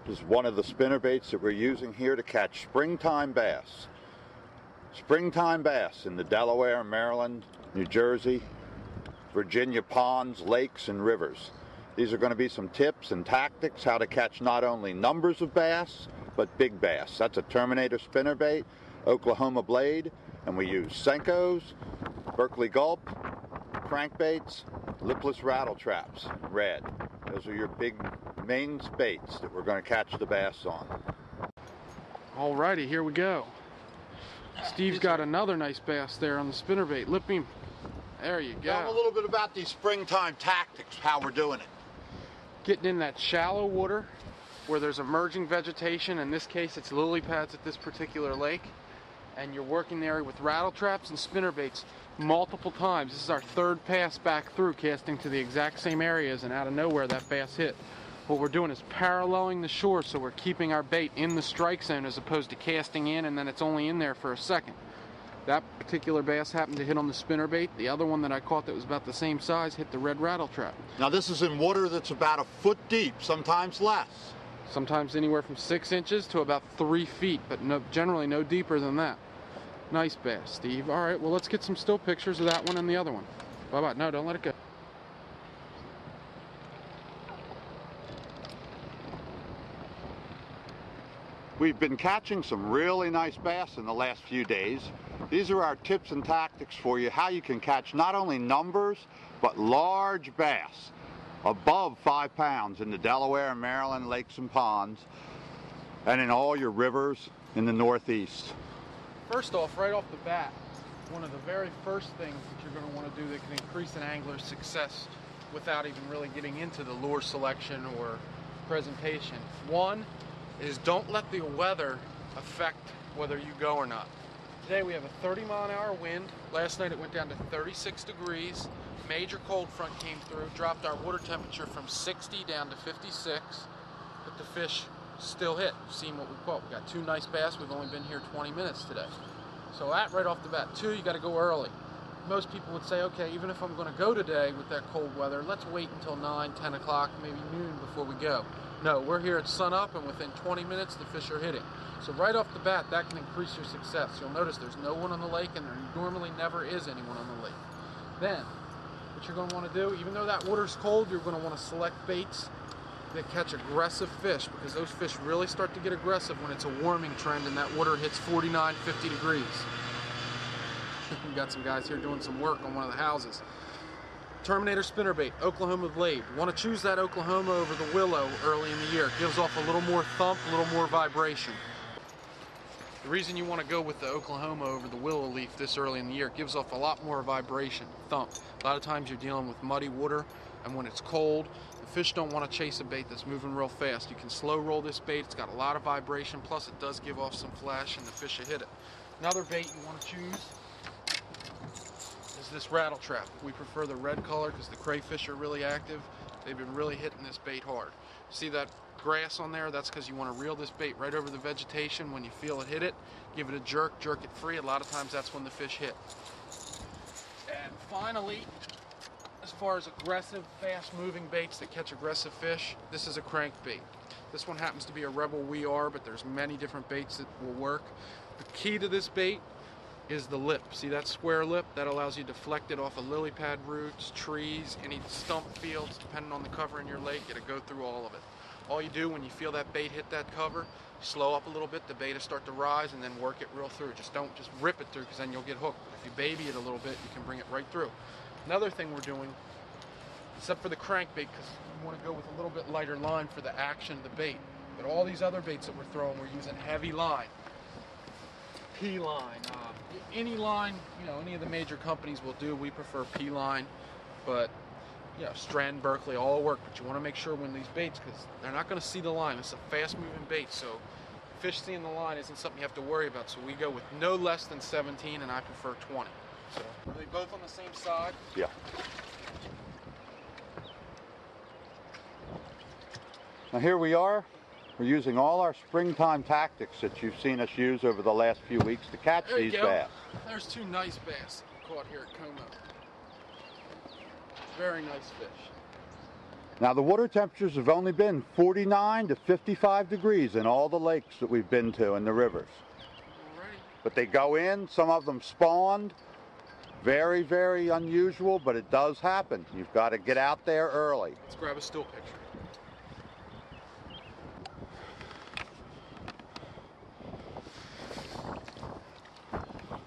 is one of the spinner baits that we're using here to catch springtime bass. Springtime bass in the Delaware, Maryland, New Jersey, Virginia ponds, lakes, and rivers. These are going to be some tips and tactics how to catch not only numbers of bass, but big bass. That's a Terminator spinnerbait, Oklahoma blade, and we use Senkos, Berkeley gulp, crankbaits, lipless rattle traps, red. Those are your big main baits that we're going to catch the bass on. Alrighty, here we go. Steve's got another nice bass there on the spinnerbait. Lip beam. There you go. Tell them a little bit about these springtime tactics, how we're doing it. Getting in that shallow water where there's emerging vegetation. In this case, it's lily pads at this particular lake. And you're working there with rattle traps and spinnerbaits multiple times. This is our third pass back through, casting to the exact same areas, and out of nowhere that bass hit. What we're doing is paralleling the shore, so we're keeping our bait in the strike zone as opposed to casting in and then it's only in there for a second. That particular bass happened to hit on the spinnerbait. The other one that I caught that was about the same size hit the red rattle trap. Now this is in water that's about a foot deep, sometimes less. Sometimes anywhere from 6 inches to about 3 feet, but generally no deeper than that. Nice bass, Steve. All right, well, let's get some still pictures of that one and the other one. Bye-bye. No, don't let it go. We've been catching some really nice bass in the last few days. These are our tips and tactics for you, how you can catch not only numbers, but large bass above 5 pounds in the Delaware and Maryland lakes and ponds, and in all your rivers in the Northeast. First off, right off the bat, one of the very first things that you're going to want to do that can increase an angler's success without even really getting into the lure selection or presentation. One is don't let the weather affect whether you go or not. Today we have a 30-mile-an-hour wind. Last night it went down to 36 degrees. Major cold front came through, dropped our water temperature from 60 down to 56, but the fish still hit. You've seen what we caught. We got 2 nice bass. We've only been here 20 minutes today. So that right off the bat. 2, you got to go early. Most people would say, okay, even if I'm going to go today with that cold weather, let's wait until 9, 10 o'clock, maybe noon before we go. No, we're here at sun up, and within 20 minutes the fish are hitting. So right off the bat, that can increase your success. You'll notice there's no one on the lake, and there normally never is anyone on the lake. Then, what you're going to want to do, even though that water's cold, you're going to want to select baits that catch aggressive fish, because those fish really start to get aggressive when it's a warming trend and that water hits 49, 50 degrees. We've got some guys here doing some work on one of the houses. Terminator spinnerbait, Oklahoma blade. You want to choose that Oklahoma over the willow early in the year. It gives off a little more thump, a little more vibration. The reason you want to go with the Oklahoma over the willow leaf this early in the year, it gives off a lot more vibration, thump. A lot of times you're dealing with muddy water, and when it's cold, the fish don't want to chase a bait that's moving real fast. You can slow roll this bait. It's got a lot of vibration, plus it does give off some flash, and the fish will hit it. Another bait you want to choose is this rattle trap. We prefer the red color because the crayfish are really active. They've been really hitting this bait hard. See that grass on there? That's because you want to reel this bait right over the vegetation. When you feel it hit it, give it a jerk, jerk it free. A lot of times that's when the fish hit. And finally, as far as aggressive, fast-moving baits that catch aggressive fish, this is a crankbait. This one happens to be a Rebel WeAre, but there's many different baits that will work. The key to this bait is the lip. See that square lip? That allows you to deflect it off of lily pad roots, trees, any stump fields, depending on the cover in your lake. It'll go through all of it. All you do when you feel that bait hit that cover, slow up a little bit, the bait will start to rise, and then work it real through. Don't just rip it through, because then you'll get hooked. But if you baby it a little bit, you can bring it right through. Another thing we're doing, except for the crankbait, because you want to go with a little bit lighter line for the action of the bait. But all these other baits that we're throwing, we're using heavy line. P-line, any line, any of the major companies will do. We prefer P-line, but Strand, Berkeley, all work. But you want to make sure when these baits, because they're not going to see the line. It's a fast-moving bait, so fish seeing the line isn't something you have to worry about. So we go with no less than 17, and I prefer 20. So are they both on the same side? Yeah. Now here we are. We're using all our springtime tactics that you've seen us use over the last few weeks to catch these bass. There's 2 nice bass caught here at Como. Very nice fish. Now the water temperatures have only been 49 to 55 degrees in all the lakes that we've been to and the rivers. Alrighty. But they go in, some of them spawned. Very, very unusual, but it does happen. You've got to get out there early. Let's grab a still picture.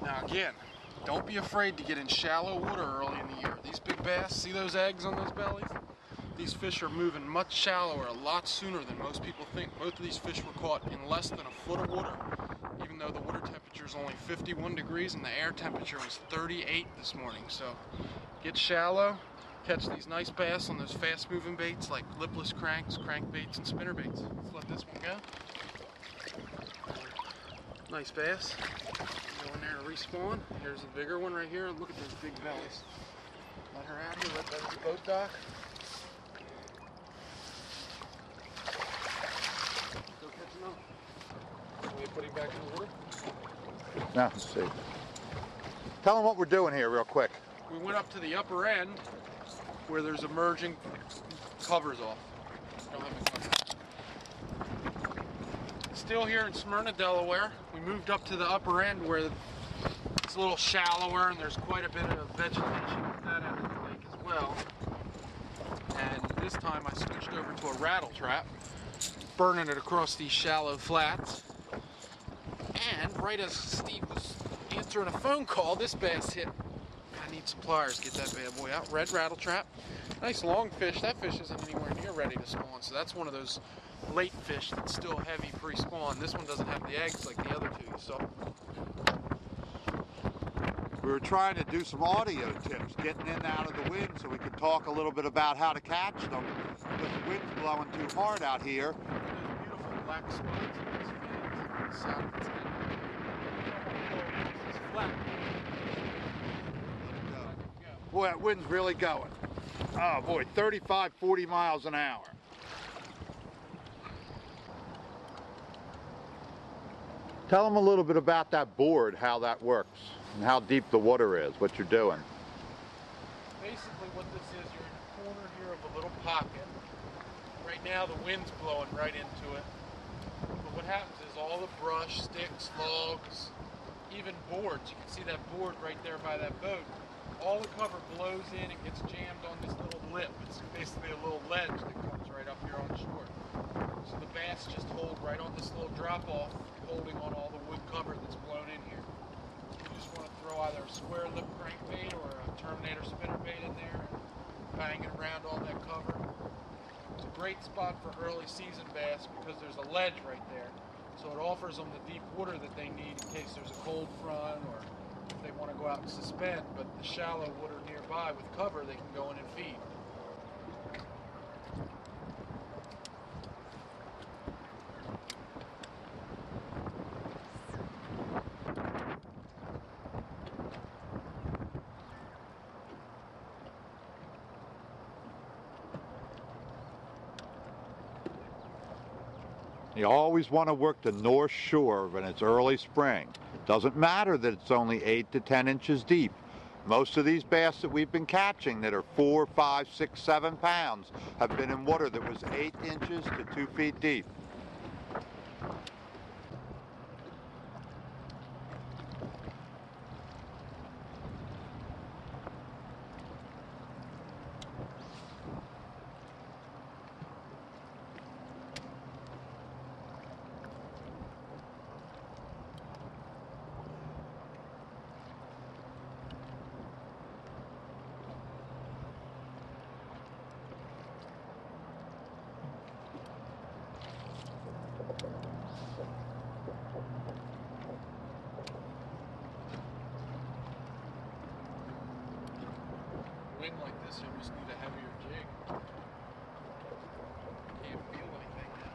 Now again, don't be afraid to get in shallow water early in the year. These big bass, see those eggs on those bellies? These fish are moving much shallower, a lot sooner than most people think. Most of these fish were caught in less than a foot of water, even though the water temperature is only 51 degrees and the air temperature was 38 this morning. So get shallow, catch these nice bass on those fast moving baits like lipless cranks, crankbaits, and spinner baits. Let's let this one go. Nice bass. Go in there to respawn. Here's a bigger one right here. Look at those big bellies. Let her out here, let that boat dock. Go catch another. Can we put him back in the water? Now, let's see. Tell them what we're doing here real quick. We went up to the upper end where there's emerging covers off. Don't have any covers. Still here in Smyrna, Delaware. We moved up to the upper end where it's a little shallower and there's quite a bit of vegetation at that end of the lake as well. And this time I switched over to a rattle trap, burning it across these shallow flats. And right as Steve was answering a phone call, this bass hit. I need some pliers to get that bad boy out. Red rattle trap. Nice long fish. That fish isn't anywhere near ready to spawn, so that's one of those late fish that's still heavy pre-spawn. This one doesn't have the eggs like the other two you saw. We were trying to do some audio tips, getting in and out of the wind so we could talk a little bit about how to catch them, because the wind's blowing too hard out here. Those beautiful black spots on these fins on the side of its head. It's flat. Boy, that wind's really going. Oh boy, 35, 40 miles an hour. Tell them a little bit about that board, how that works, and how deep the water is, what you're doing. Basically what this is, you're in the corner here of a little pocket. Right now the wind's blowing right into it. But what happens is all the brush, sticks, logs, even boards, you can see that board right there by that boat, all the cover blows in and gets jammed on this little lip. It's basically a little ledge that comes right up here on shore. So the bass just hold right on this little drop off, holding on all the wood cover that's blown in here. You just want to throw either a square lip crankbait or a Terminator spinnerbait in there and bang it around all that cover. It's a great spot for early season bass because there's a ledge right there. So it offers them the deep water that they need in case there's a cold front or if they want to go out and suspend, but the shallow water nearby with cover, they can go in and feed. You always want to work the north shore when it's early spring. Doesn't matter that it's only 8 to 10 inches deep. Most of these bass that we've been catching that are 4, 5, 6, 7 pounds have been in water that was 8 inches to 2 feet deep. Wind like this, you almost need a heavier jig. Can't feel anything now.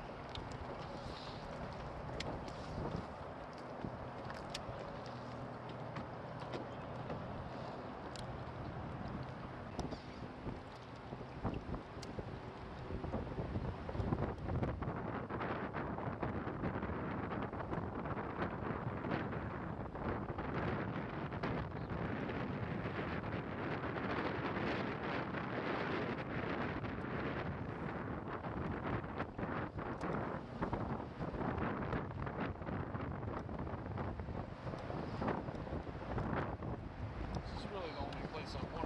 So one